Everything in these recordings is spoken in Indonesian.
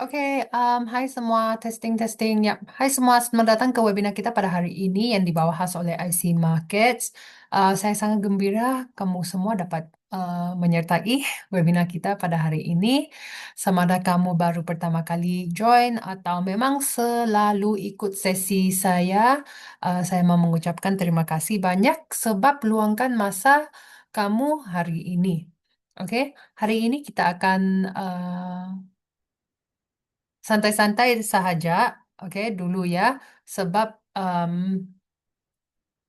Oke, hai semua, testing testing. Ya, hai semua, selamat datang ke webinar kita pada hari ini yang dibawa khas oleh IC Markets. Saya sangat gembira kamu semua dapat menyertai webinar kita pada hari ini. Sama ada kamu baru pertama kali join atau memang selalu ikut sesi saya mau mengucapkan terima kasih banyak sebab luangkan masa kamu hari ini. Oke, hari ini kita akan santai-santai sahaja, oke, dulu ya, sebab em,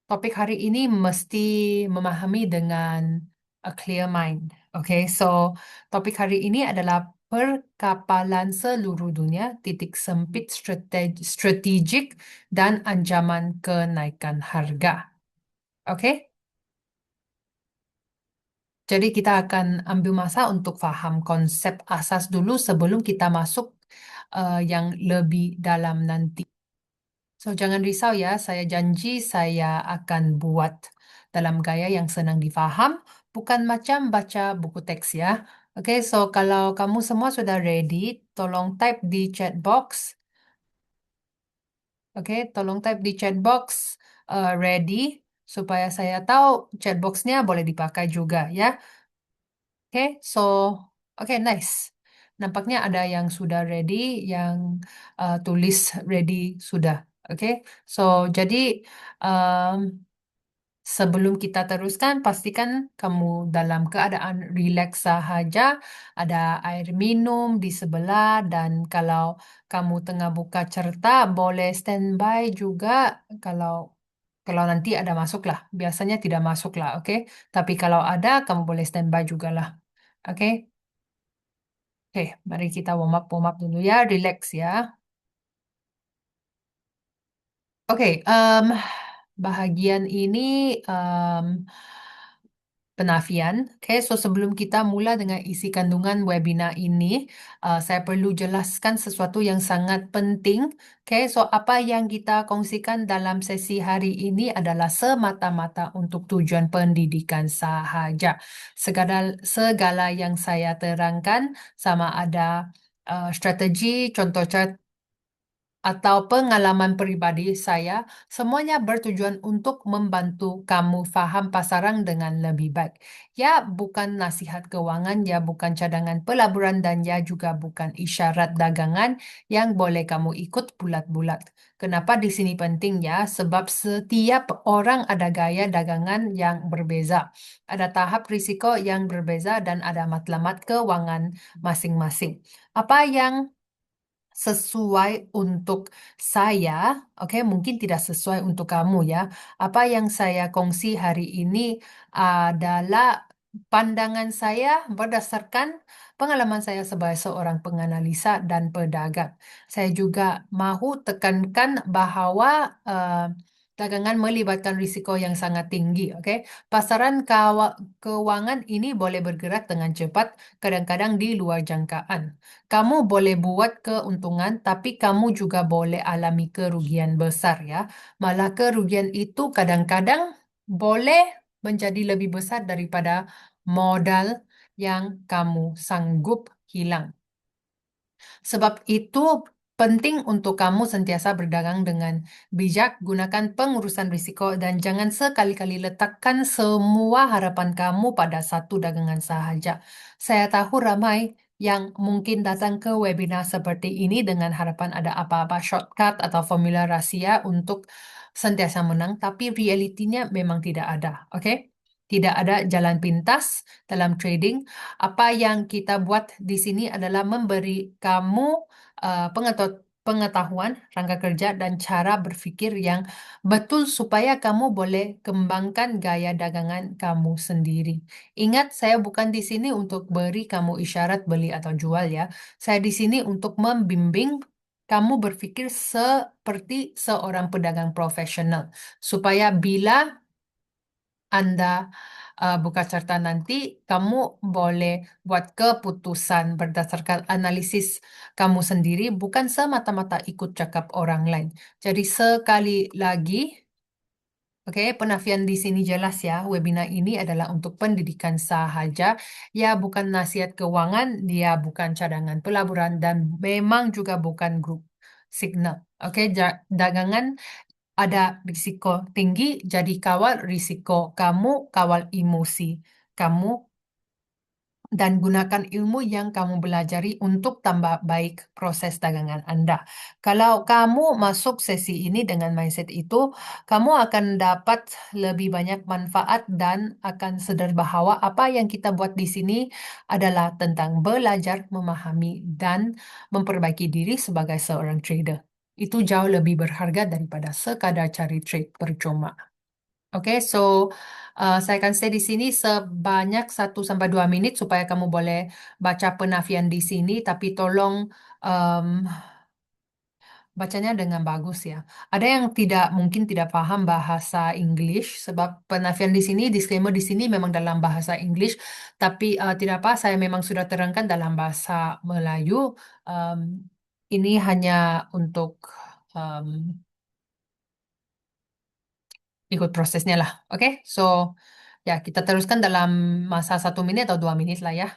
topik hari ini mesti memahami dengan a clear mind, oke. So, topik hari ini adalah perkapalan seluruh dunia, titik sempit strategik dan ancaman kenaikan harga, oke. Jadi kita akan ambil masa untuk paham konsep asas dulu sebelum kita masuk yang lebih dalam nanti. So, jangan risau ya, saya janji saya akan buat dalam gaya yang senang difaham, bukan macam baca buku teks ya. Oke, so kalau kamu semua sudah ready, tolong type di chat box. Oke, tolong type di chat box ready supaya saya tahu chat boxnya boleh dipakai juga ya. Oke, so oke nice. Nampaknya ada yang sudah ready, yang tulis ready sudah. Oke, so jadi um, sebelum kita teruskan, pastikan kamu dalam keadaan rileks sahaja, ada air minum di sebelah, dan kalau kamu tengah buka cerita, boleh standby juga kalau kalau nanti ada masuk lah. Biasanya tidak masuk lah, oke? Tapi kalau ada, kamu boleh standby juga lah, oke? Oke, mari kita warm up dulu ya, relax ya. Oke, bahagian ini em, penafian. Oke, so sebelum kita mula dengan isi kandungan webinar ini, saya perlu jelaskan sesuatu yang sangat penting. Oke, so apa yang kita kongsikan dalam sesi hari ini adalah semata-mata untuk tujuan pendidikan sahaja. Segala yang saya terangkan sama ada strategi, contoh atau pengalaman pribadi saya, semuanya bertujuan untuk membantu kamu faham pasaran dengan lebih baik. Ya, bukan nasihat keuangan, ya bukan cadangan pelaburan, dan ya juga bukan isyarat dagangan yang boleh kamu ikut bulat-bulat. Kenapa di sini penting ya? Sebab setiap orang ada gaya dagangan yang berbeza. Ada tahap risiko yang berbeza dan ada matlamat keuangan masing-masing. Apa yang sesuai untuk saya, oke, mungkin tidak sesuai untuk kamu ya. Apa yang saya kongsi hari ini adalah pandangan saya berdasarkan pengalaman saya sebagai seorang penganalisa dan pedagang. Saya juga mahu tekankan bahwa dagangan melibatkan risiko yang sangat tinggi, oke. Pasaran keuangan ini boleh bergerak dengan cepat, kadang-kadang di luar jangkaan. Kamu boleh buat keuntungan, tapi kamu juga boleh alami kerugian besar ya. Malah kerugian itu kadang-kadang boleh menjadi lebih besar daripada modal yang kamu sanggup hilang. Sebab itu penting untuk kamu sentiasa berdagang dengan bijak, gunakan pengurusan risiko, dan jangan sekali-kali letakkan semua harapan kamu pada satu dagangan sahaja. Saya tahu ramai yang mungkin datang ke webinar seperti ini dengan harapan ada apa-apa shortcut atau formula rahasia untuk sentiasa menang, tapi realitinya memang tidak ada, oke? Tidak ada jalan pintas dalam trading. Apa yang kita buat di sini adalah memberi kamu pengetahuan, rangka kerja, dan cara berpikir yang betul supaya kamu boleh kembangkan gaya dagangan kamu sendiri. Ingat, saya bukan di sini untuk beri kamu isyarat beli atau jual ya. Saya di sini untuk membimbing kamu berpikir seperti seorang pedagang profesional, supaya bila Anda buka cerita nanti, kamu boleh buat keputusan berdasarkan analisis kamu sendiri, bukan semata-mata ikut cakap orang lain. Jadi sekali lagi, Oke, penafian di sini jelas ya. Webinar ini adalah untuk pendidikan sahaja. Ya, bukan nasihat keuangan, dia bukan cadangan pelaburan, dan memang juga bukan grup signal. Oke, dagangan ada risiko tinggi, jadi kawal risiko kamu, kawal emosi kamu, dan gunakan ilmu yang kamu belajari untuk tambah baik proses dagangan Anda. Kalau kamu masuk sesi ini dengan mindset itu, kamu akan dapat lebih banyak manfaat dan akan sadar bahwa apa yang kita buat di sini adalah tentang belajar, memahami, dan memperbaiki diri sebagai seorang trader. Itu jauh lebih berharga daripada sekadar cari trade percuma. Oke, so saya akan stay di sini sebanyak 1 sampai 2 menit supaya kamu boleh baca penafian di sini, tapi tolong em, bacanya dengan bagus ya. Ada yang tidak mungkin tidak paham bahasa English sebab penafian di sini, disclaimer di sini memang dalam bahasa English, tapi tidak apa, saya memang sudah terangkan dalam bahasa Melayu. Em, ini hanya untuk em, ikut prosesnya lah. Oke, so ya kita teruskan dalam masa 1 menit atau 2 menit lah ya.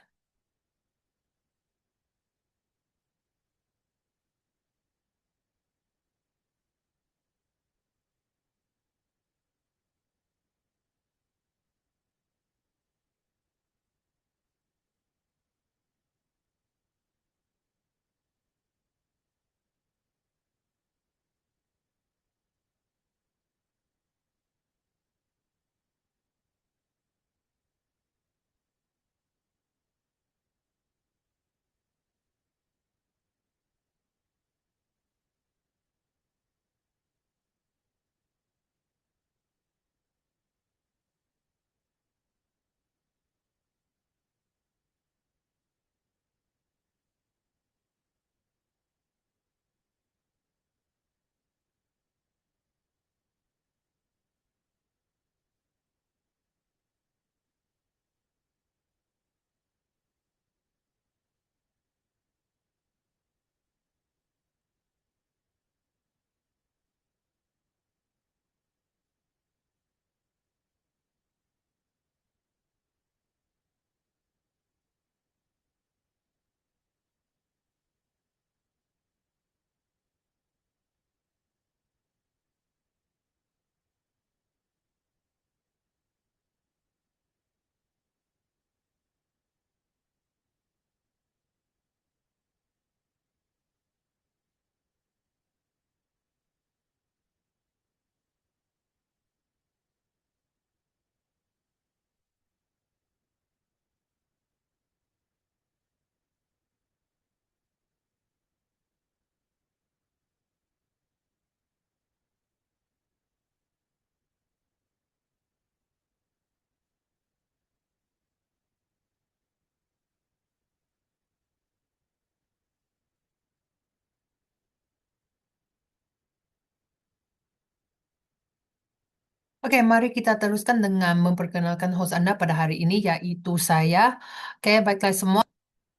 Oke, mari kita teruskan dengan memperkenalkan host Anda pada hari ini, yaitu saya. Oke, baiklah semua.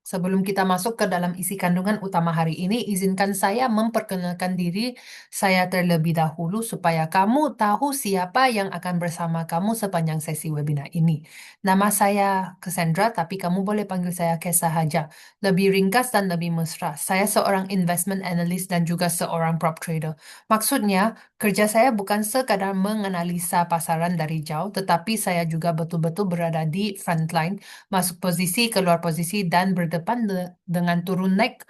Sebelum kita masuk ke dalam isi kandungan utama hari ini, izinkan saya memperkenalkan diri saya terlebih dahulu supaya kamu tahu siapa yang akan bersama kamu sepanjang sesi webinar ini. Nama saya Cassandra, tapi kamu boleh panggil saya Kes sahaja. Lebih ringkas dan lebih mesra. Saya seorang investment analyst dan juga seorang prop trader. Maksudnya, kerja saya bukan sekadar menganalisa pasaran dari jauh, tetapi saya juga betul-betul berada di frontline, masuk posisi, keluar posisi, dan berdepan dengan turun naik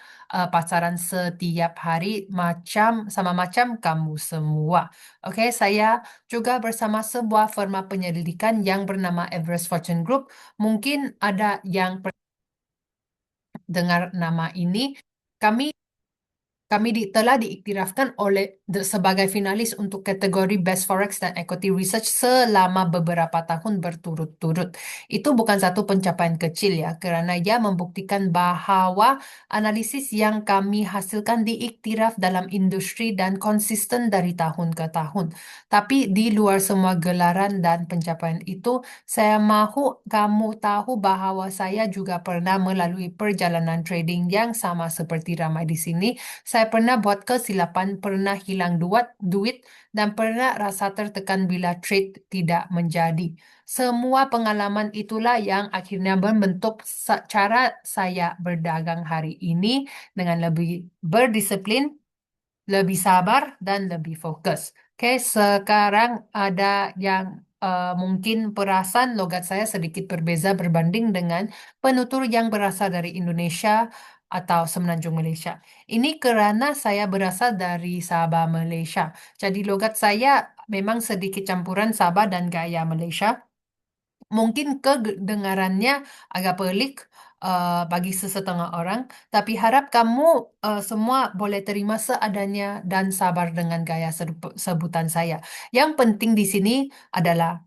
pasaran setiap hari macam kamu semua. Oke, saya juga bersama sebuah firma penyelidikan yang bernama Everest Fortune Group. Mungkin ada yang pernah dengar nama ini. Kami telah diiktirafkan sebagai finalis untuk kategori Best Forex dan Equity Research selama beberapa tahun berturut-turut. Itu bukan satu pencapaian kecil ya, karena ia membuktikan bahwa analisis yang kami hasilkan diiktiraf dalam industri dan konsisten dari tahun ke tahun. Tapi di luar semua gelaran dan pencapaian itu, saya mahu kamu tahu bahwa saya juga pernah melalui perjalanan trading yang sama seperti ramai di sini. saya pernah buat kesilapan, pernah hilang duit, dan pernah rasa tertekan bila trade tidak menjadi. Semua pengalaman itulah yang akhirnya membentuk cara saya berdagang hari ini dengan lebih berdisiplin, lebih sabar, dan lebih fokus. Oke, sekarang ada yang mungkin perasan logat saya sedikit berbeza berbanding dengan penutur yang berasal dari Indonesia atau Semenanjung Malaysia. Ini karena saya berasal dari Sabah, Malaysia. Jadi logat saya memang sedikit campuran Sabah dan gaya Malaysia. Mungkin kedengarannya agak pelik bagi sesetengah orang, tapi harap kamu semua boleh terima seadanya dan sabar dengan gaya sebutan saya. Yang penting di sini adalah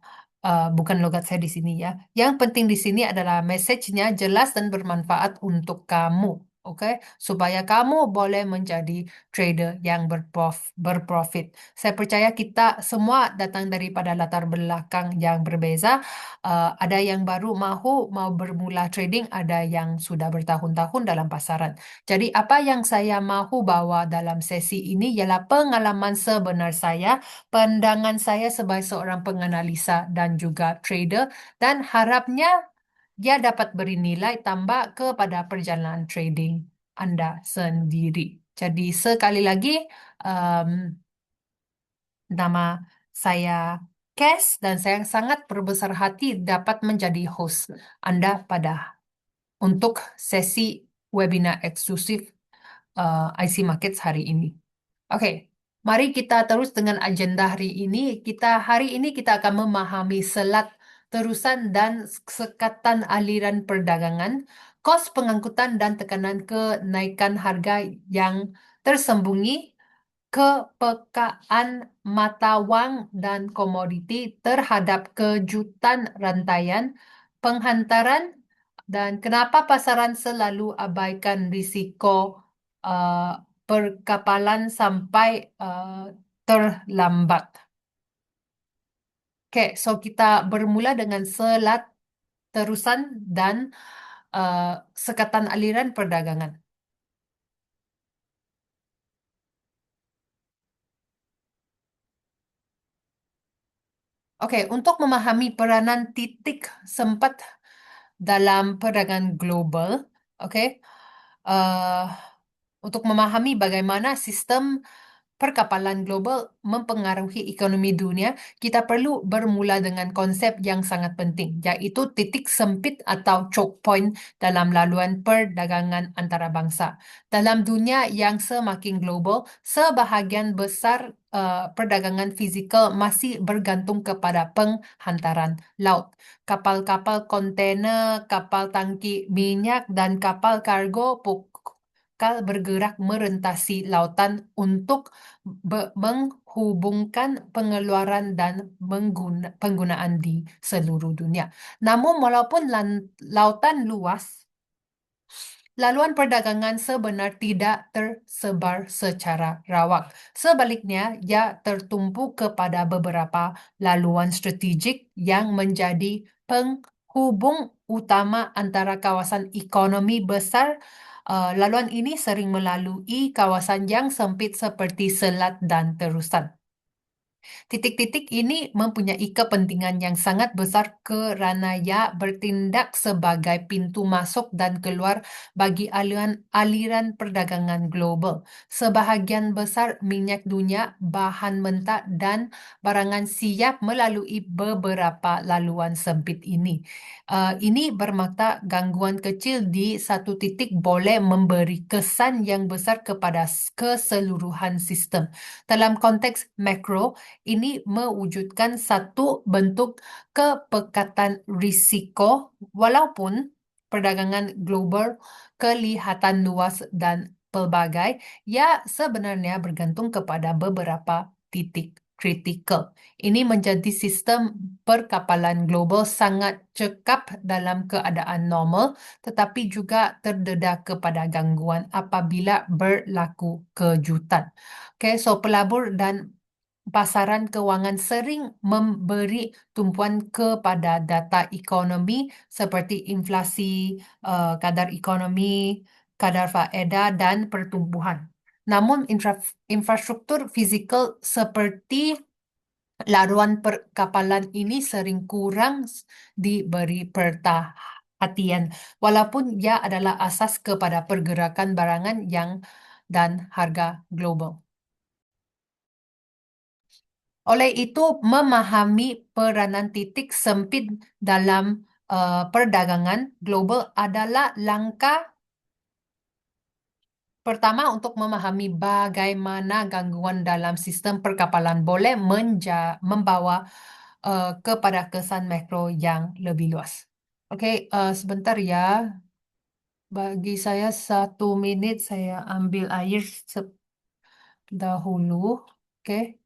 bukan logat saya di sini ya. Yang penting di sini adalah message-nya jelas dan bermanfaat untuk kamu. Oke, supaya kamu boleh menjadi trader yang berprofit. Saya percaya kita semua datang daripada latar belakang yang berbeza. Ada yang baru mau bermula trading, ada yang sudah bertahun-tahun dalam pasaran. Jadi apa yang saya mahu bawa dalam sesi ini ialah pengalaman sebenar saya, pandangan saya sebagai seorang penganalisa dan juga trader, dan harapnya dia dapat beri nilai tambah kepada perjalanan trading Anda sendiri. Jadi sekali lagi, um, nama saya Kes dan saya sangat berbesar hati dapat menjadi host Anda untuk sesi webinar eksklusif IC Markets hari ini. Oke, mari kita terus dengan agenda hari ini. Hari ini kita akan memahami selat terusan dan sekatan aliran perdagangan, kos pengangkutan dan tekanan kenaikan harga yang tersembunyi, kepekaan mata wang dan komoditi terhadap kejutan rantaian penghantaran, dan kenapa pasaran selalu abaikan risiko uh, perkapalan sampai terlambat. Oke, so kita bermula dengan selat terusan dan uh, sekatan aliran perdagangan. Oke, untuk memahami peranan titik sempat dalam perdagangan global, oke, eh, untuk memahami bagaimana sistem perkapalan global mempengaruhi ekonomi dunia, kita perlu bermula dengan konsep yang sangat penting, yaitu titik sempit atau choke point dalam laluan perdagangan antarabangsa. Dalam dunia yang semakin global, sebahagian besar perdagangan fizikal masih bergantung kepada penghantaran laut. Kapal-kapal kontainer, kapal tangki minyak, dan kapal kargo bergerak merentasi lautan untuk menghubungkan pengeluaran dan penggunaan di seluruh dunia. Namun, walaupun lautan luas, laluan perdagangan sebenar tidak tersebar secara rawak. Sebaliknya, ia tertumpu kepada beberapa laluan strategik yang menjadi penghubung utama antara kawasan ekonomi besar. Laluan ini sering melalui kawasan yang sempit seperti selat dan terusan. Titik-titik ini mempunyai kepentingan yang sangat besar kerana ia bertindak sebagai pintu masuk dan keluar bagi aliran perdagangan global. Sebahagian besar minyak dunia, bahan mentah, dan barangan siap melalui beberapa laluan sempit ini. Ini bermakna gangguan kecil di satu titik boleh memberi kesan yang besar kepada keseluruhan sistem. Dalam konteks makro, ini mewujudkan satu bentuk kepekatan risiko, walaupun perdagangan global kelihatan luas dan pelbagai, ia sebenarnya bergantung kepada beberapa titik kritikal. Ini menjadi sistem perkapalan global sangat cekap dalam keadaan normal, tetapi juga terdedah kepada gangguan apabila berlaku kejutan. Okay, so pelabur dan pasaran keuangan sering memberi tumpuan kepada data ekonomi seperti inflasi, kadar ekonomi, kadar faedah, dan pertumbuhan. Namun infrastruktur fisikal seperti laruan perkapalan ini sering kurang diberi perhatian, walaupun ia adalah asas kepada pergerakan barangan yang dan harga global. Oleh itu, memahami peranan titik sempit dalam perdagangan global adalah langkah pertama untuk memahami bagaimana gangguan dalam sistem perkapalan boleh membawa kepada kesan makro yang lebih luas. Oke, sebentar ya. Bagi saya 1 menit saya ambil air dahulu. Oke.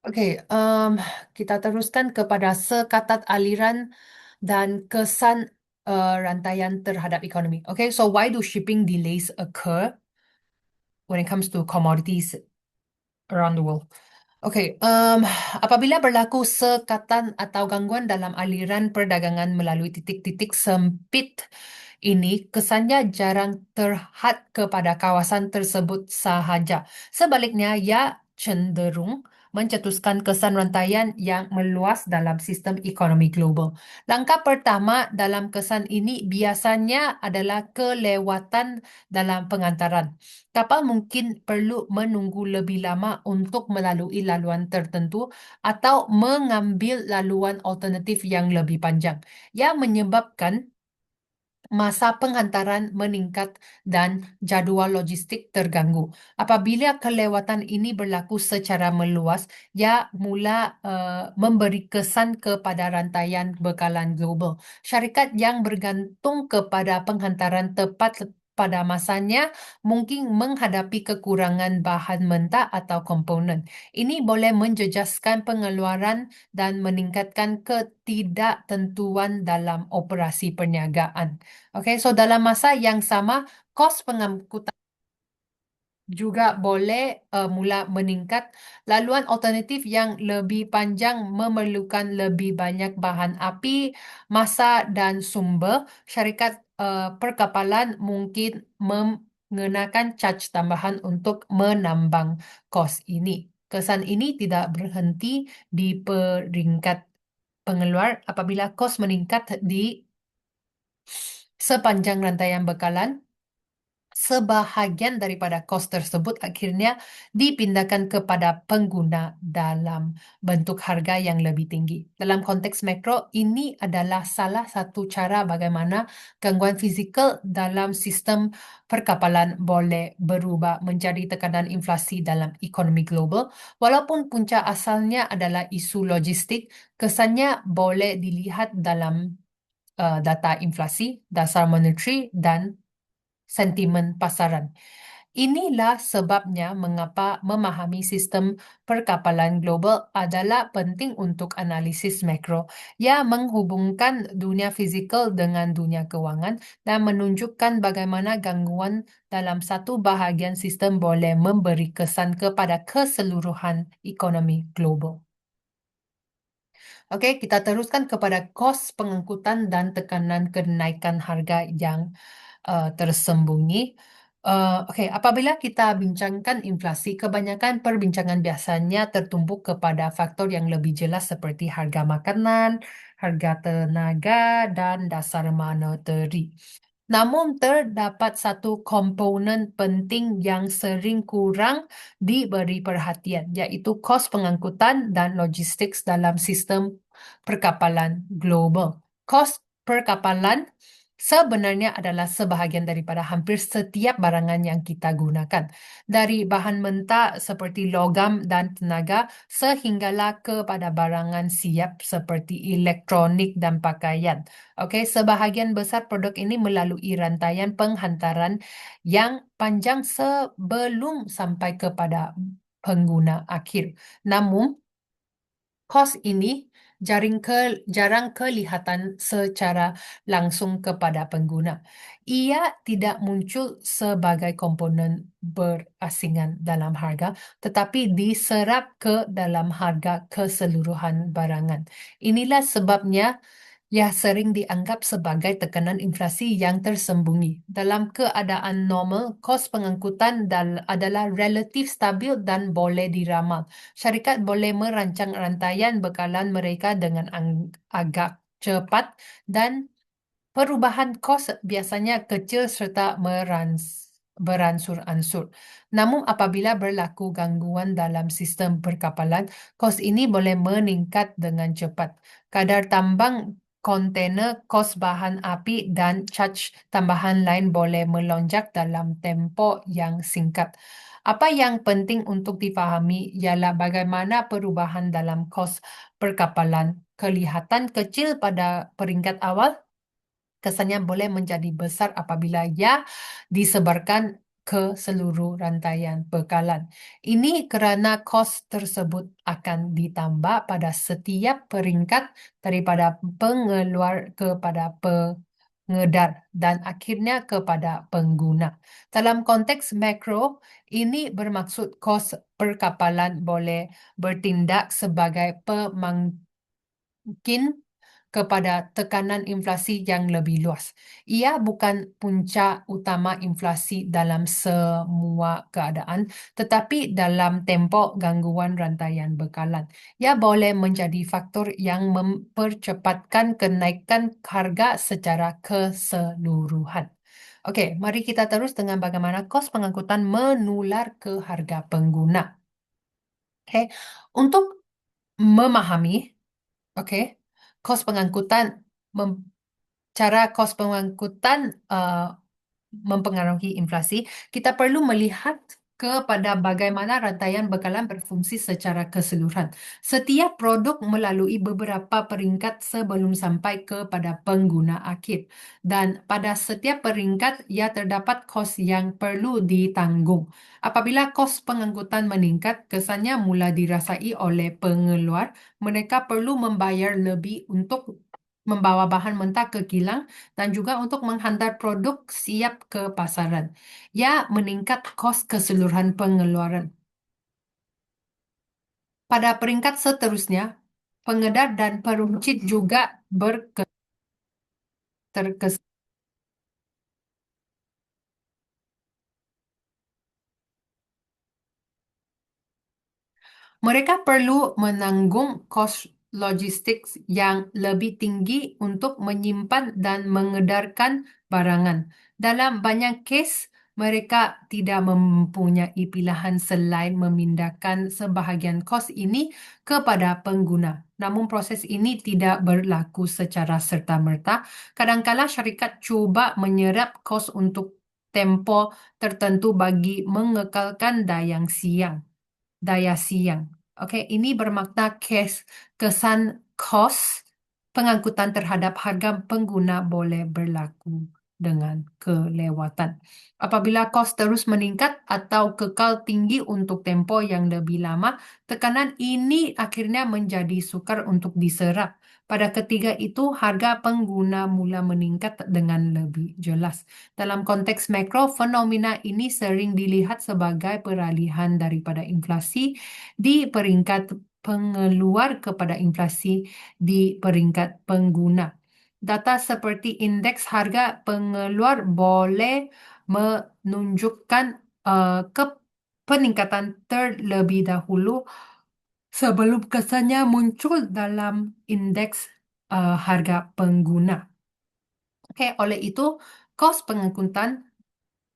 Oke, kita teruskan kepada sekatat aliran dan kesan rantaian terhadap ekonomi. Okay, so why do shipping delays occur when it comes to commodities around the world? Okey, apabila berlaku sekatan atau gangguan dalam aliran perdagangan melalui titik-titik sempit ini, kesannya jarang terhad kepada kawasan tersebut sahaja. Sebaliknya, ia cenderung mencetuskan kesan rantaian yang meluas dalam sistem ekonomi global. Langkah pertama dalam kesan ini biasanya adalah kelewatan dalam pengantaran. Kapal mungkin perlu menunggu lebih lama untuk melalui laluan tertentu atau mengambil laluan alternatif yang lebih panjang, yang menyebabkan masa penghantaran meningkat dan jadual logistik terganggu. Apabila kelewatan ini berlaku secara meluas, ia mula memberi kesan kepada rantaian bekalan global. Syarikat yang bergantung kepada penghantaran tepat pada masanya mungkin menghadapi kekurangan bahan mentah atau komponen. Ini boleh menjejaskan pengeluaran dan meningkatkan ketidaktentuan dalam operasi perniagaan. Okey, so dalam masa yang sama, kos pengangkutan juga boleh mula meningkat. Laluan alternatif yang lebih panjang memerlukan lebih banyak bahan api, masa dan sumber. Syarikat perkapalan mungkin mengenakan caj tambahan untuk menambang kos ini. Kesan ini tidak berhenti di peringkat pengeluar apabila kos meningkat di sepanjang rantaian bekalan. Sebahagian daripada kos tersebut akhirnya dipindahkan kepada pengguna dalam bentuk harga yang lebih tinggi. Dalam konteks makro, ini adalah salah satu cara bagaimana gangguan fizikal dalam sistem perkapalan boleh berubah menjadi tekanan inflasi dalam ekonomi global. Walaupun punca asalnya adalah isu logistik, kesannya boleh dilihat dalam data inflasi, dasar monetary, dan sentimen pasaran. Inilah sebabnya mengapa memahami sistem perkapalan global adalah penting untuk analisis makro yang menghubungkan dunia fizikal dengan dunia keuangan dan menunjukkan bagaimana gangguan dalam satu bahagian sistem boleh memberi kesan kepada keseluruhan ekonomi global. Okey, kita teruskan kepada kos pengangkutan dan tekanan kenaikan harga yang tersembunyi. Okey, apabila kita bincangkan inflasi, kebanyakan perbincangan biasanya tertumbuk kepada faktor yang lebih jelas seperti harga makanan, harga tenaga, dan dasar monetary. Namun terdapat satu komponen penting yang sering kurang diberi perhatian, yaitu kos pengangkutan dan logistik dalam sistem perkapalan global. Kos perkapalan sebenarnya adalah sebahagian daripada hampir setiap barangan yang kita gunakan. Dari bahan mentah seperti logam dan tenaga sehinggalah kepada barangan siap seperti elektronik dan pakaian. Okey, sebahagian besar produk ini melalui rantaian penghantaran yang panjang sebelum sampai kepada pengguna akhir. Namun, kos ini jarang kelihatan secara langsung kepada pengguna. Ia tidak muncul sebagai komponen berasingan dalam harga, tetapi diserap ke dalam harga keseluruhan barangan. Inilah sebabnya ia sering dianggap sebagai tekanan inflasi yang tersembunyi. Dalam keadaan normal, kos pengangkutan adalah relatif stabil dan boleh diramal. Syarikat boleh merancang rantaian bekalan mereka dengan agak cepat dan perubahan kos biasanya kecil serta beransur-ansur. Namun apabila berlaku gangguan dalam sistem perkapalan, kos ini boleh meningkat dengan cepat. Kadar tambang kontainer, kos bahan api dan caj tambahan lain boleh melonjak dalam tempoh yang singkat. Apa yang penting untuk dipahami ialah bagaimana perubahan dalam kos perkapalan kelihatan kecil pada peringkat awal, kesannya boleh menjadi besar apabila ia disebarkan ke seluruh rantaian bekalan. Ini kerana kos tersebut akan ditambah pada setiap peringkat daripada pengeluar kepada pengedar dan akhirnya kepada pengguna. Dalam konteks makro, ini bermaksud kos perkapalan boleh bertindak sebagai pemangkin kepada tekanan inflasi yang lebih luas. Ia bukan punca utama inflasi dalam semua keadaan, tetapi dalam tempoh gangguan rantaian bekalan. Ia boleh menjadi faktor yang mempercepatkan kenaikan harga secara keseluruhan. Okey, mari kita terus dengan bagaimana kos pengangkutan menular ke harga pengguna. Okey, untuk memahami, okey, kos pengangkutan, cara kos pengangkutan mempengaruhi inflasi, kita perlu melihat kepada bagaimana rantaian bekalan berfungsi secara keseluruhan. Setiap produk melalui beberapa peringkat sebelum sampai kepada pengguna akhir. Dan pada setiap peringkat, ia terdapat kos yang perlu ditanggung. Apabila kos pengangkutan meningkat, kesannya mula dirasai oleh pengeluar. Mereka perlu membayar lebih untuk membawa bahan mentah ke kilang dan juga untuk menghantar produk siap ke pasaran. Ya, meningkat kos keseluruhan pengeluaran. Pada peringkat seterusnya, pengedar dan peruncit juga terkesan. Mereka perlu menanggung kos logistik yang lebih tinggi untuk menyimpan dan mengedarkan barangan. Dalam banyak kes, mereka tidak mempunyai pilihan selain memindahkan sebahagian kos ini kepada pengguna. Namun proses ini tidak berlaku secara serta-merta. Kadangkala syarikat cuba menyerap kos untuk tempoh tertentu bagi mengekalkan daya siang. Okey, ini bermakna kesan kos pengangkutan terhadap harga pengguna boleh berlaku dengan kelewatan. Apabila kos terus meningkat atau kekal tinggi untuk tempoh yang lebih lama, tekanan ini akhirnya menjadi sukar untuk diserap. Pada ketiga itu, harga pengguna mula meningkat dengan lebih jelas. Dalam konteks makro, fenomena ini sering dilihat sebagai peralihan daripada inflasi di peringkat pengeluar kepada inflasi di peringkat pengguna. Data seperti indeks harga pengeluar boleh menunjukkan ke peningkatan terlebih dahulu sebelum kesannya muncul dalam indeks harga pengguna. Okey, oleh itu, kos pengangkutan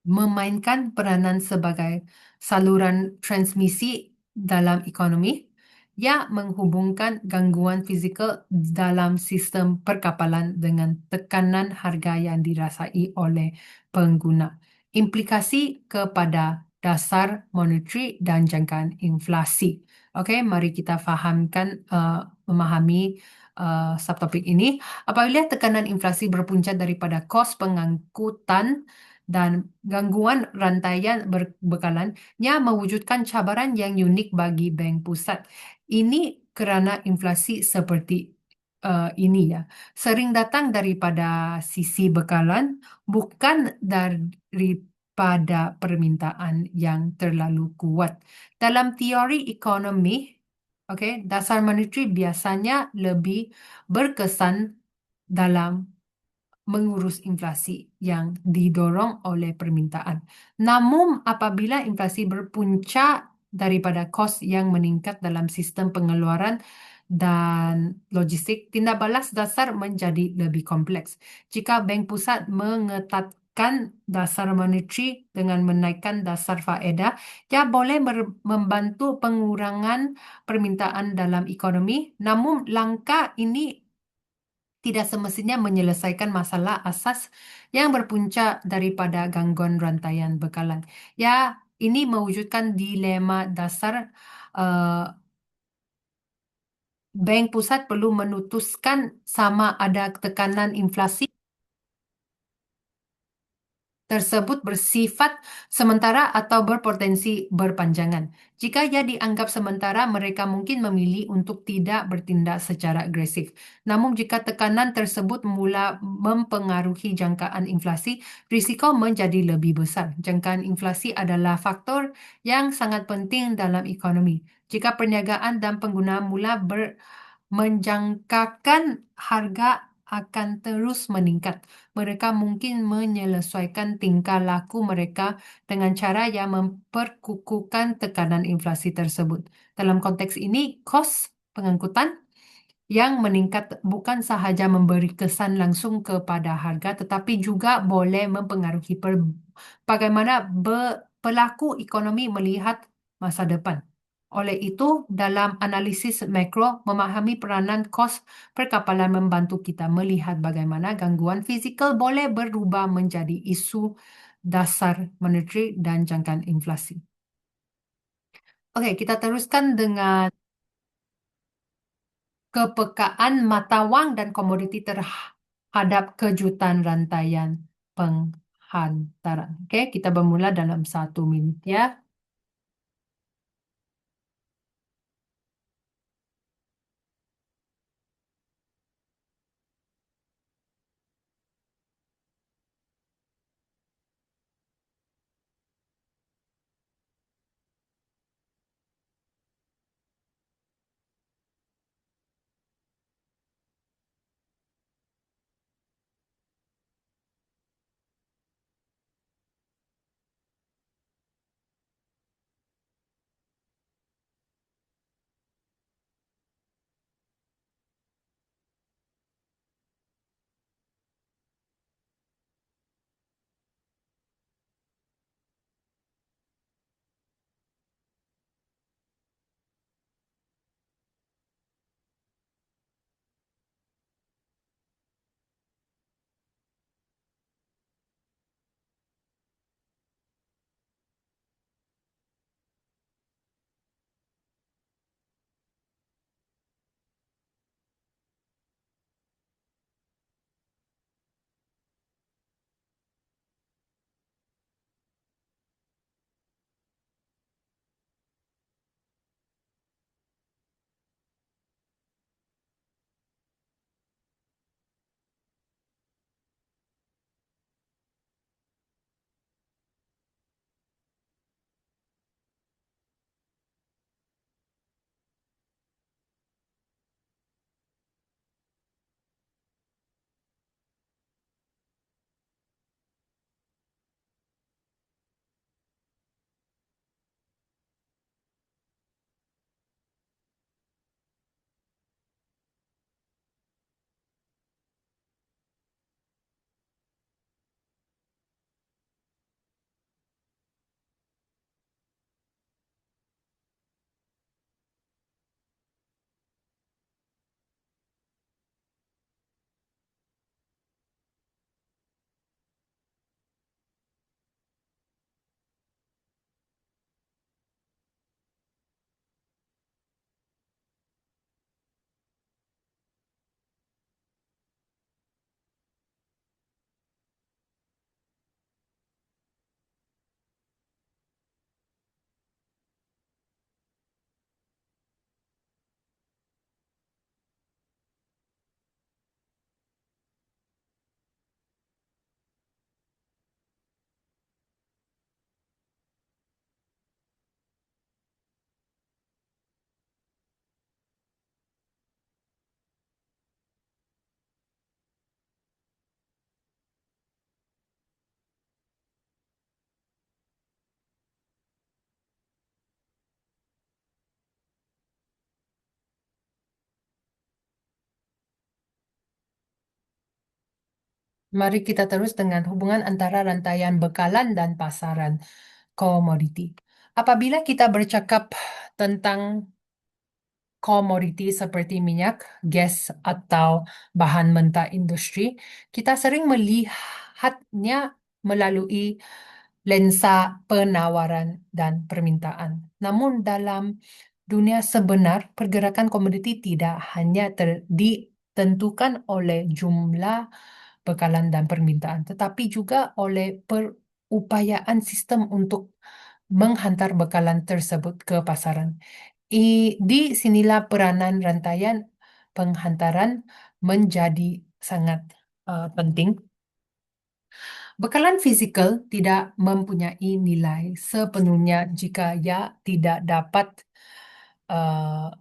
memainkan peranan sebagai saluran transmisi dalam ekonomi yang menghubungkan gangguan fizikal dalam sistem perkapalan dengan tekanan harga yang dirasai oleh pengguna. Implikasi kepada dasar monetary dan jangkaan inflasi. Okey, mari kita memahami subtopik ini. Apabila tekanan inflasi berpunca daripada kos pengangkutan dan gangguan rantaian berbekalan yang mewujudkan cabaran yang unik bagi bank pusat. Ini kerana inflasi seperti ini ya, sering datang daripada sisi bekalan, bukan daripada permintaan yang terlalu kuat. Dalam teori ekonomi, dasar monetary biasanya lebih berkesan dalam mengurus inflasi yang didorong oleh permintaan. Namun apabila inflasi berpunca daripada kos yang meningkat dalam sistem pengeluaran dan logistik, tindak balas dasar menjadi lebih kompleks. Jika bank pusat mengetatkan dasar monetary dengan menaikkan dasar faedah, ia boleh membantu pengurangan permintaan dalam ekonomi. Namun langkah ini tidak semestinya menyelesaikan masalah asas yang berpunca daripada gangguan rantaian bekalan. Ya, ini mewujudkan dilema dasar. eh, Bank pusat perlu memutuskan sama ada tekanan inflasi tersebut bersifat sementara atau berpotensi berpanjangan. Jika ia dianggap sementara, mereka mungkin memilih untuk tidak bertindak secara agresif. Namun, jika tekanan tersebut mula mempengaruhi jangkaan inflasi, risiko menjadi lebih besar. Jangkaan inflasi adalah faktor yang sangat penting dalam ekonomi. Jika perniagaan dan penggunaan mula menjangkakan harga akan terus meningkat. Mereka mungkin menyelesaikan tingkah laku mereka dengan cara yang memperkukuhkan tekanan inflasi tersebut. Dalam konteks ini, kos pengangkutan yang meningkat bukan sahaja memberi kesan langsung kepada harga, tetapi juga boleh mempengaruhi bagaimana pelaku ekonomi melihat masa depan. Oleh itu, dalam analisis makro, memahami peranan kos perkapalan membantu kita melihat bagaimana gangguan fisikal boleh berubah menjadi isu dasar monetary dan jangkaan inflasi. Oke, kita teruskan dengan kepekaan mata wang dan komoditi terhadap kejutan rantaian penghantaran. Oke, kita bermula dalam 1 menit ya. Mari kita terus dengan hubungan antara rantaian bekalan dan pasaran komoditi. Apabila kita bercakap tentang komoditi seperti minyak, gas, atau bahan mentah industri, kita sering melihatnya melalui lensa penawaran dan permintaan. Namun dalam dunia sebenar, pergerakan komoditi tidak hanya ditentukan oleh jumlah bekalan dan permintaan, tetapi juga oleh perupayaan sistem untuk menghantar bekalan tersebut ke pasaran. Di sinilah peranan rantaian penghantaran menjadi sangat penting. Bekalan fisikal tidak mempunyai nilai sepenuhnya jika ia tidak dapat uh,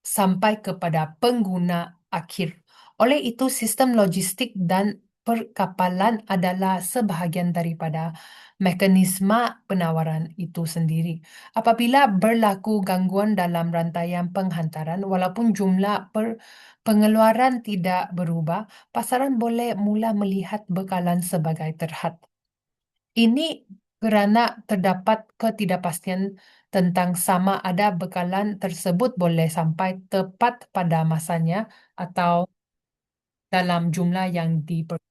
sampai kepada pengguna akhir. Oleh itu, sistem logistik dan perkapalan adalah sebahagian daripada mekanisme penawaran itu sendiri. Apabila berlaku gangguan dalam rantaian penghantaran, walaupun jumlah pengeluaran tidak berubah, pasaran boleh mula melihat bekalan sebagai terhad. Ini kerana terdapat ketidakpastian tentang sama ada bekalan tersebut boleh sampai tepat pada masanya atau dalam jumlah yang diperlukan.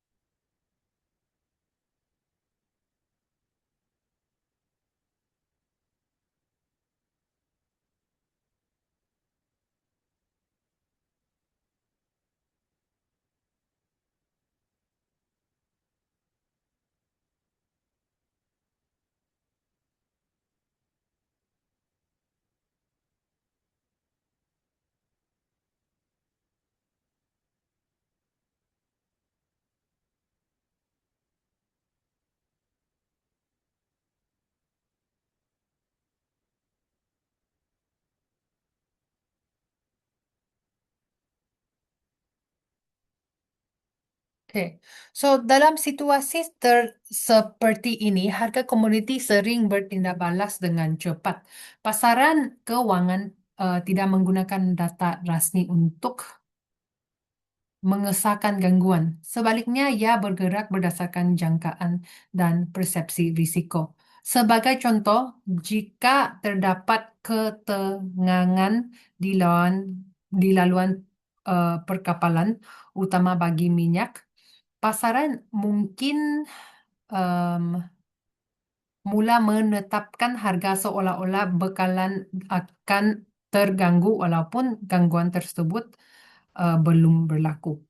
Oke, so dalam situasi seperti ini, harga komoditi sering bertindak balas dengan cepat. Pasaran keuangan tidak menggunakan data rasmi untuk mengesahkan gangguan. Sebaliknya, ia bergerak berdasarkan jangkaan dan persepsi risiko. Sebagai contoh, jika terdapat ketegangan di laluan perkapalan, utama bagi minyak, pasaran mungkin em, mula menetapkan harga seolah-olah bekalan akan terganggu walaupun gangguan tersebut belum berlaku.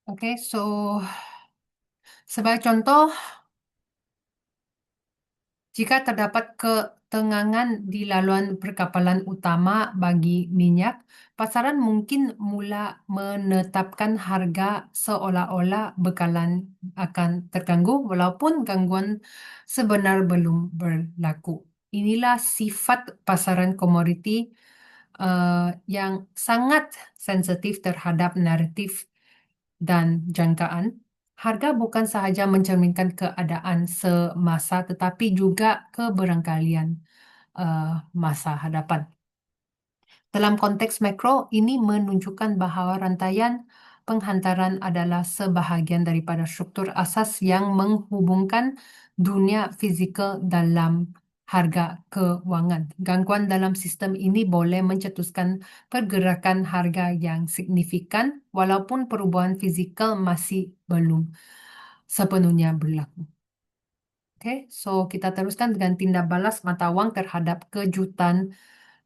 Oke, so sebagai contoh, jika terdapat ketegangan di laluan perkapalan utama bagi minyak, pasaran mungkin mula menetapkan harga seolah-olah bekalan akan terganggu walaupun gangguan sebenar belum berlaku. Inilah sifat pasaran komoditi yang sangat sensitif terhadap naratif dan jangkaan. Harga bukan sahaja mencerminkan keadaan semasa, tetapi juga keberangkalian masa hadapan. Dalam konteks makro, ini menunjukkan bahawa rantaian penghantaran adalah sebahagian daripada struktur asas yang menghubungkan dunia fizikal dalam harga keuangan. Gangguan dalam sistem ini boleh mencetuskan pergerakan harga yang signifikan walaupun perubahan fizikal masih belum sepenuhnya berlaku. Oke, so kita teruskan dengan tindak balas mata wang terhadap kejutan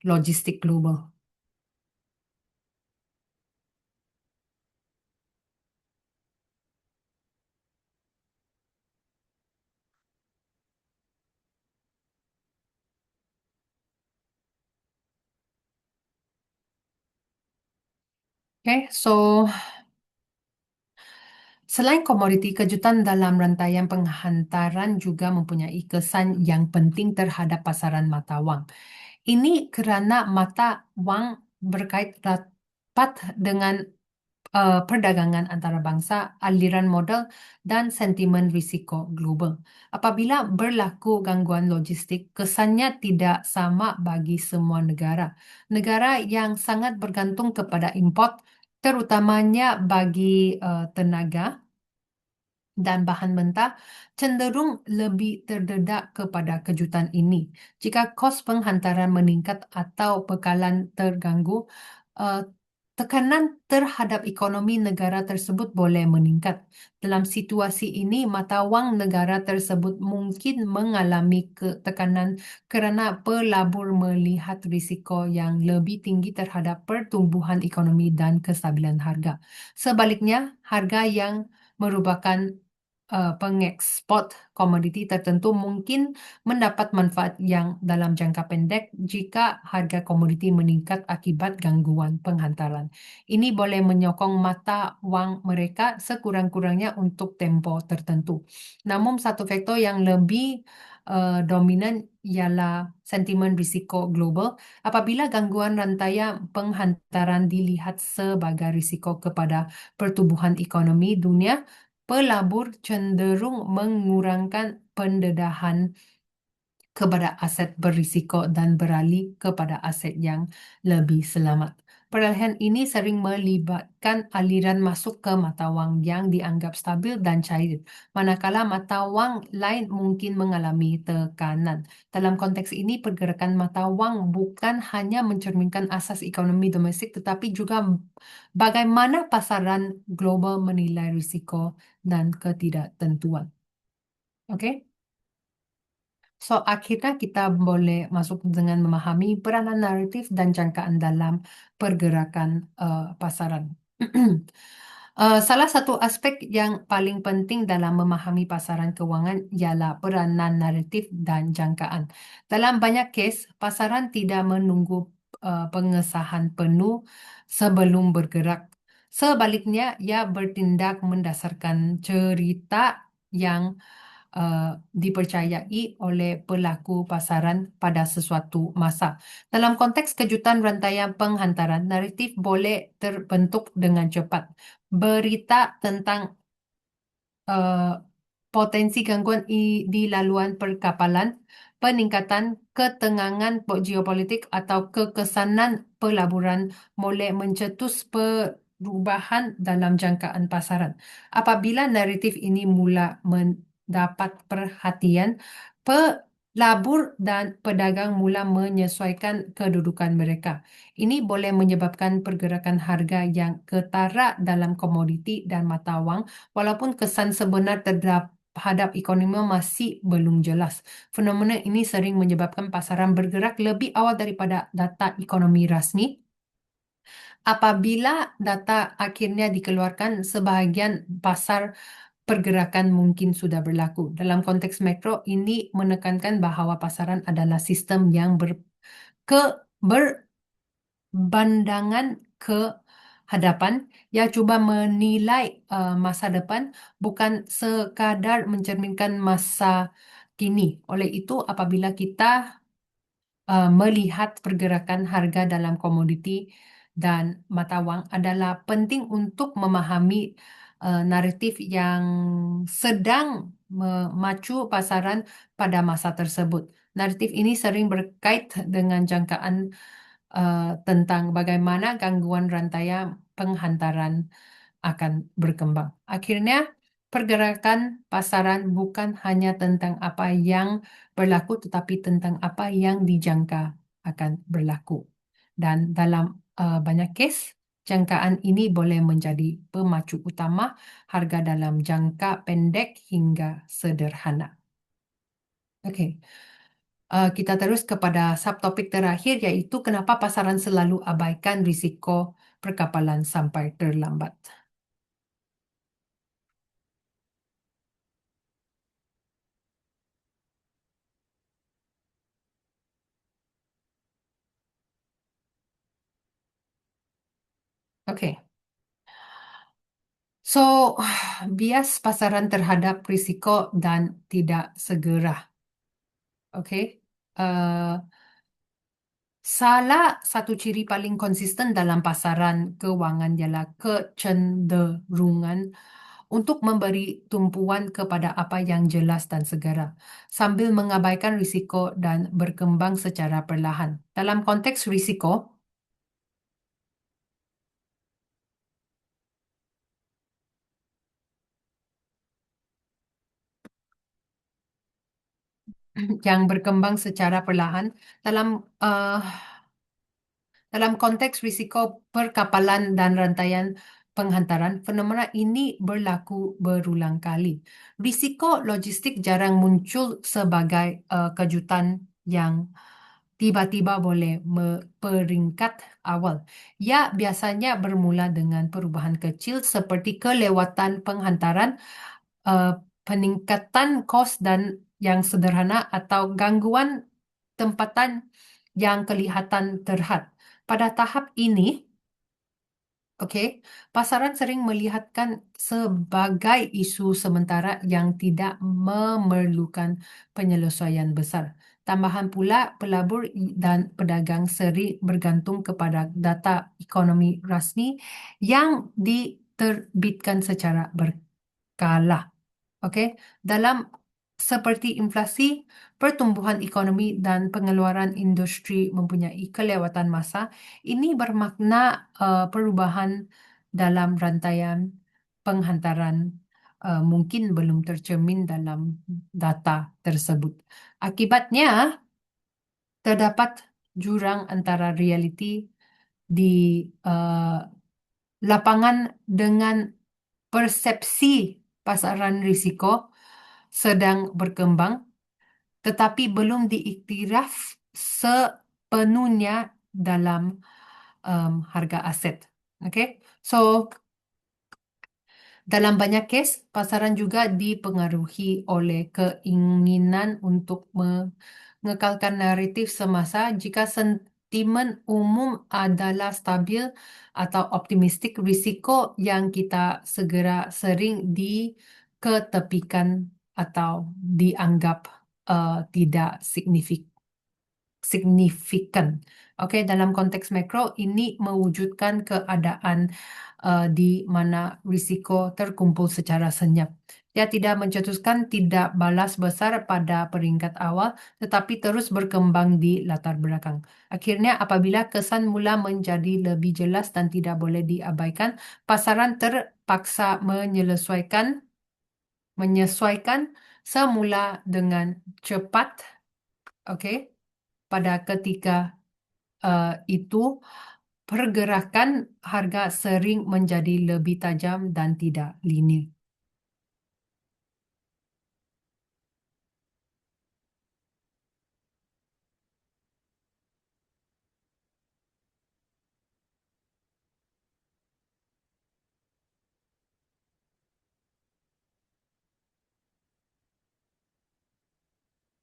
logistik global. Oke, so selain komoditi, kejutan dalam rantaian penghantaran juga mempunyai kesan yang penting terhadap pasaran mata wang. Ini kerana mata wang berkait rapat dengan perdagangan antara bangsa, aliran modal, dan sentimen risiko global. Apabila berlaku gangguan logistik, kesannya tidak sama bagi semua negara. Negara yang sangat bergantung kepada import, terutamanya bagi tenaga dan bahan mentah cenderung lebih terdedak kepada kejutan ini. Jika kos penghantaran meningkat atau bekalan terganggu, eh, tekanan terhadap ekonomi negara tersebut boleh meningkat. Dalam situasi ini, mata wang negara tersebut mungkin mengalami tekanan kerana pelabur melihat risiko yang lebih tinggi terhadap pertumbuhan ekonomi dan kestabilan harga. Sebaliknya, harga yang merupakan pengekspor komoditi tertentu mungkin mendapat manfaat yang dalam jangka pendek jika harga komoditi meningkat akibat gangguan penghantaran. Ini boleh menyokong mata wang mereka sekurang-kurangnya untuk tempo tertentu. Namun satu faktor yang lebih dominan ialah sentimen risiko global. Apabila gangguan rantai penghantaran dilihat sebagai risiko kepada pertumbuhan ekonomi dunia, pelabur cenderung mengurangkan pendedahan kepada aset berisiko dan beralih kepada aset yang lebih selamat. Peralihan ini sering melibatkan aliran masuk ke mata wang yang dianggap stabil dan cair, manakala mata wang lain mungkin mengalami tekanan. Dalam konteks ini, pergerakan mata wang bukan hanya mencerminkan asas ekonomi domestik, tetapi juga bagaimana pasaran global menilai risiko dan ketidaktentuan. Oke? So, akhirnya kita boleh masuk dengan memahami peranan naratif dan jangkaan dalam pergerakan pasaran. Salah satu aspek yang paling penting dalam memahami pasaran keuangan ialah peranan naratif dan jangkaan. Dalam banyak kes, pasaran tidak menunggu pengesahan penuh sebelum bergerak. Sebaliknya, ia bertindak mendasarkan cerita yang uh, dipercayai oleh pelaku pasaran pada sesuatu masa. Dalam konteks kejutan rantaian penghantaran, naratif boleh terbentuk dengan cepat. Berita tentang uh, potensi gangguan di laluan perkapalan, peningkatan ketengangan geopolitik atau kekesanan pelaburan boleh mencetus perubahan dalam jangkaan pasaran. Apabila naratif ini mula mendapat perhatian, pelabur dan pedagang mula menyesuaikan kedudukan mereka. Ini boleh menyebabkan pergerakan harga yang ketara dalam komoditi dan mata wang, walaupun kesan sebenar terhadap ekonomi masih belum jelas. Fenomena ini sering menyebabkan pasaran bergerak lebih awal daripada data ekonomi rasmi. Apabila data akhirnya dikeluarkan, sebahagian pasar pergerakan mungkin sudah berlaku. Dalam konteks makro, ini menekankan bahawa pasaran adalah sistem yang berpandangan ke hadapan, ia cuba menilai masa depan, bukan sekadar mencerminkan masa kini. Oleh itu, apabila kita melihat pergerakan harga dalam komoditi dan mata wang, adalah penting untuk memahami naratif yang sedang memacu pasaran pada masa tersebut. Naratif ini sering berkait dengan jangkaan tentang bagaimana gangguan rantai penghantaran akan berkembang. Akhirnya, pergerakan pasaran bukan hanya tentang apa yang berlaku, tetapi tentang apa yang dijangka akan berlaku. Dan dalam banyak kes, jangkaan ini boleh menjadi pemacu utama harga dalam jangka pendek hingga sederhana. Oke. Kita terus kepada subtopik terakhir, yaitu kenapa pasaran selalu abaikan risiko perkapalan sampai terlambat. Oke. So, bias pasaran terhadap risiko dan tidak segera. Oke. Salah satu ciri paling konsisten dalam pasaran keuangan ialah kecenderungan untuk memberi tumpuan kepada apa yang jelas dan segera, sambil mengabaikan risiko dan berkembang secara perlahan. Dalam konteks risiko, yang berkembang secara perlahan dalam uh, dalam konteks risiko perkapalan dan rantaian penghantaran, fenomena ini berlaku berulang kali. Risiko logistik jarang muncul sebagai kejutan yang tiba-tiba boleh peringkat awal. Ia biasanya bermula dengan perubahan kecil seperti kelewatan penghantaran, eh, peningkatan kos dan yang sederhana atau gangguan tempatan yang kelihatan terhad. Pada tahap ini, oke, pasaran sering melihatkan sebagai isu sementara yang tidak memerlukan penyelesaian besar. Tambahan pula, pelabur dan pedagang sering bergantung kepada data ekonomi rasmi yang diterbitkan secara berkala. Oke, dalam seperti inflasi, pertumbuhan ekonomi dan pengeluaran industri mempunyai kelewatan masa, ini bermakna perubahan dalam rantaian penghantaran mungkin belum tercermin dalam data tersebut. Akibatnya, terdapat jurang antara realiti di eh, lapangan dengan persepsi pasaran risiko sedang berkembang, tetapi belum diiktiraf sepenuhnya dalam harga aset. Oke, so dalam banyak kes, pasaran juga dipengaruhi oleh keinginan untuk mengekalkan naratif semasa. Jika sentimen umum adalah stabil atau optimistik, risiko yang kita segera sering diketepikan atau dianggap tidak signifikan. Oke, dalam konteks makro ini mewujudkan keadaan di mana risiko terkumpul secara senyap. Dia tidak mencetuskan tidak balas besar pada peringkat awal, tetapi terus berkembang di latar belakang. Akhirnya, apabila kesan mula menjadi lebih jelas dan tidak boleh diabaikan, pasaran terpaksa menyesuaikan semula dengan cepat. Oke, pada ketika itu pergerakan harga sering menjadi lebih tajam dan tidak linear.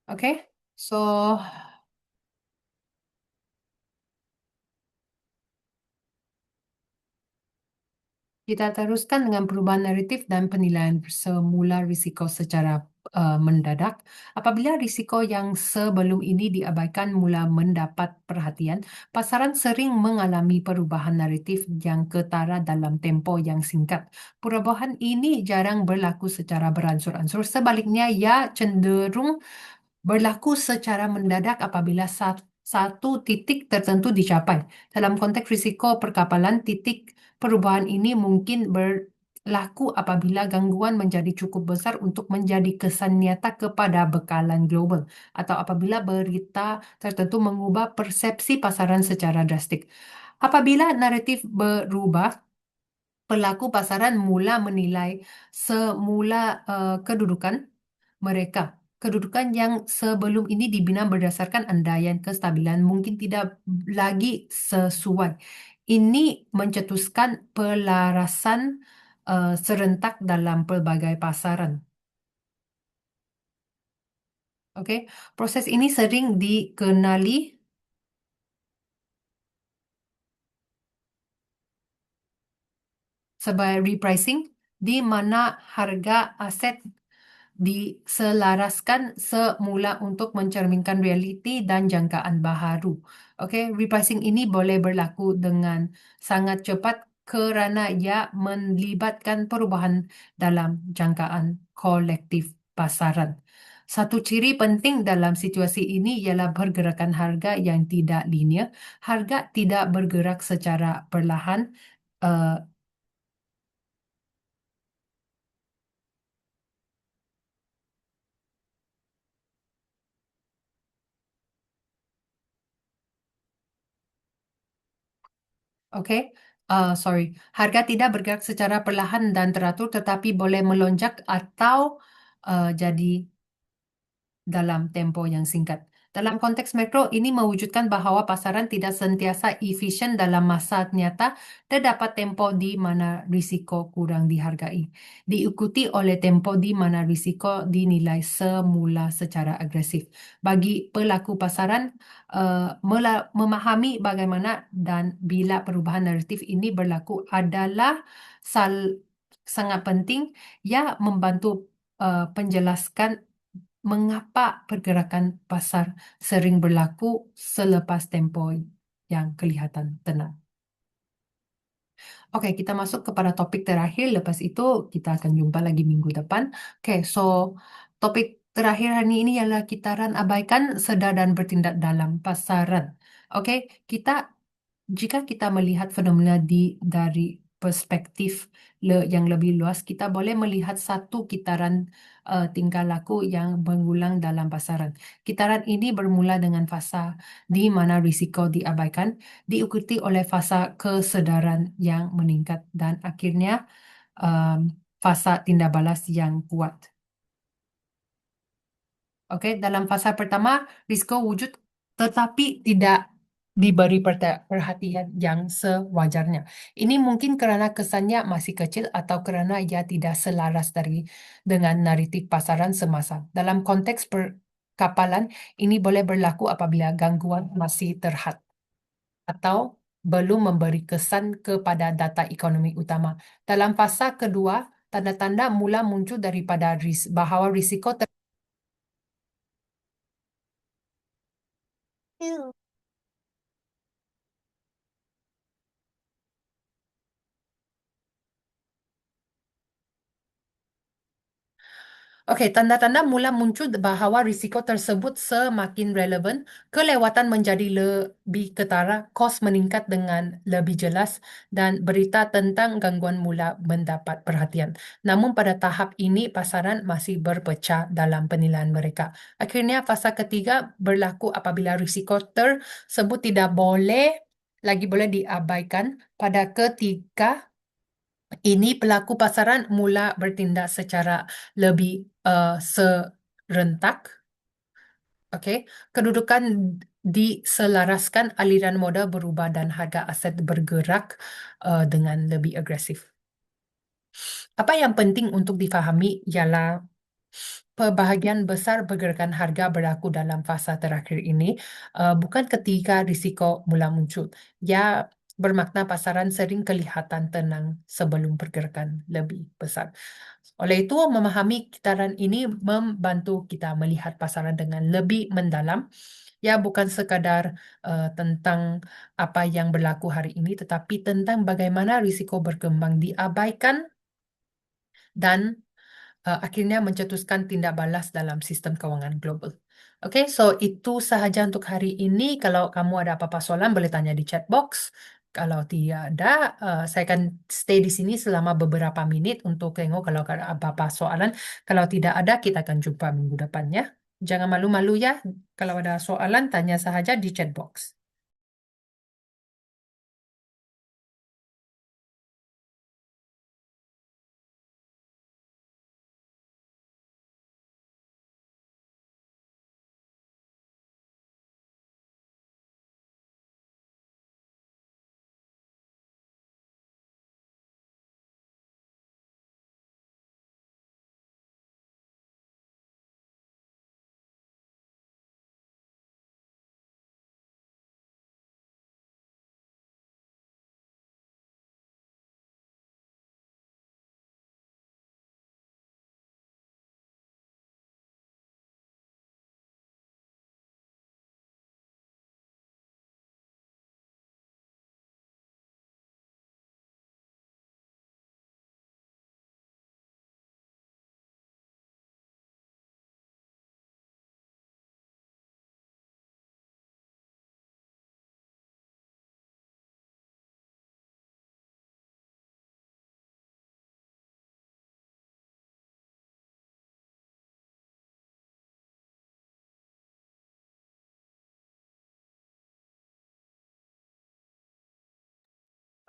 Oke, so kita teruskan dengan perubahan naratif dan penilaian semula risiko secara mendadak. Apabila risiko yang sebelum ini diabaikan mula mendapat perhatian, pasaran sering mengalami perubahan naratif yang ketara dalam tempo yang singkat. Perubahan ini jarang berlaku secara beransur-ansur. Sebaliknya, ia cenderung berlaku secara mendadak apabila satu titik tertentu dicapai. Dalam konteks risiko perkapalan, titik perubahan ini mungkin berlaku apabila gangguan menjadi cukup besar untuk menjadi kesan nyata kepada bekalan global, atau apabila berita tertentu mengubah persepsi pasaran secara drastik. Apabila naratif berubah, pelaku pasaran mula menilai semula kedudukan mereka. Kedudukan yang sebelum ini dibina berdasarkan andaian kestabilan mungkin tidak lagi sesuai. Ini mencetuskan pelarasan serentak dalam pelbagai pasaran. Oke, proses ini sering dikenali sebagai repricing, di mana harga aset diselaraskan semula untuk mencerminkan realiti dan jangkaan baharu. Okey, repricing ini boleh berlaku dengan sangat cepat kerana ia melibatkan perubahan dalam jangkaan kolektif pasaran. Satu ciri penting dalam situasi ini ialah pergerakan harga yang tidak linear. Harga tidak bergerak secara perlahan. Uh, Okey, sorry. Harga tidak bergerak secara perlahan dan teratur, tetapi boleh melonjak atau jadi dalam tempo yang singkat. Dalam konteks makro, ini mewujudkan bahawa pasaran tidak sentiasa efisien dalam masa nyata. Terdapat tempo di mana risiko kurang dihargai, diikuti oleh tempo di mana risiko dinilai semula secara agresif. Bagi pelaku pasaran, memahami bagaimana dan bila perubahan naratif ini berlaku adalah sangat penting, ia membantu penjelaskan mengapa pergerakan pasar sering berlaku selepas tempo yang kelihatan tenang. Oke, kita masuk kepada topik terakhir. Lepas itu kita akan jumpa lagi minggu depan. Oke, so topik terakhir hari ini ialah kitaran abaikan, sedar dan bertindak dalam pasaran. Oke, kita jika kita melihat fenomena dari perspektif yang lebih luas, kita boleh melihat satu kitaran tingkah laku yang berulang dalam pasaran. Kitaran ini bermula dengan fasa di mana risiko diabaikan, diikuti oleh fasa kesedaran yang meningkat, dan akhirnya um, fasa tindak balas yang kuat. Oke, dalam fasa pertama, risiko wujud tetapi tidak diberi perhatian yang sewajarnya. Ini mungkin kerana kesannya masih kecil atau kerana ia tidak selaras dengan naratif pasaran semasa. Dalam konteks perkapalan, ini boleh berlaku apabila gangguan masih terhad atau belum memberi kesan kepada data ekonomi utama. Dalam fasa kedua, tanda-tanda mula muncul daripada bahawa risiko Okey, tanda-tanda mula muncul bahawa risiko tersebut semakin relevan, kelewatan menjadi lebih ketara, kos meningkat dengan lebih jelas, dan berita tentang gangguan mula mendapat perhatian. Namun pada tahap ini, pasaran masih berpecah dalam penilaian mereka. Akhirnya, fasa ketiga berlaku apabila risiko tersebut tidak boleh diabaikan. Pada ketika ini pelaku pasaran mula bertindak secara lebih serentak. Okey, kedudukan diselaraskan, aliran modal berubah dan harga aset bergerak dengan lebih agresif. Apa yang penting untuk difahami ialah perbahagian besar pergerakan harga berlaku dalam fasa terakhir ini, bukan ketika risiko mula muncul. Ia bermakna pasaran sering kelihatan tenang sebelum pergerakan lebih besar. Oleh itu, memahami kitaran ini membantu kita melihat pasaran dengan lebih mendalam. Ya, bukan sekadar tentang apa yang berlaku hari ini, tetapi tentang bagaimana risiko berkembang diabaikan dan akhirnya mencetuskan tindak balas dalam sistem kewangan global. Okey, so itu sahaja untuk hari ini. Kalau kamu ada apa-apa soalan, boleh tanya di chat box. Kalau tiada, saya akan stay di sini selama beberapa menit untuk tengok kalau ada apa-apa soalan. Kalau tidak ada, kita akan jumpa minggu depan ya. Jangan malu-malu ya. Kalau ada soalan, tanya sahaja di chat box.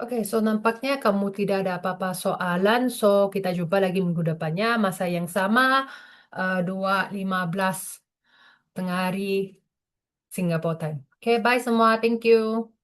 Oke, so nampaknya kamu tidak ada apa-apa soalan. So, kita jumpa lagi minggu depannya, masa yang sama, 2.15 tengah hari Singapore time. Oke, bye semua. Thank you.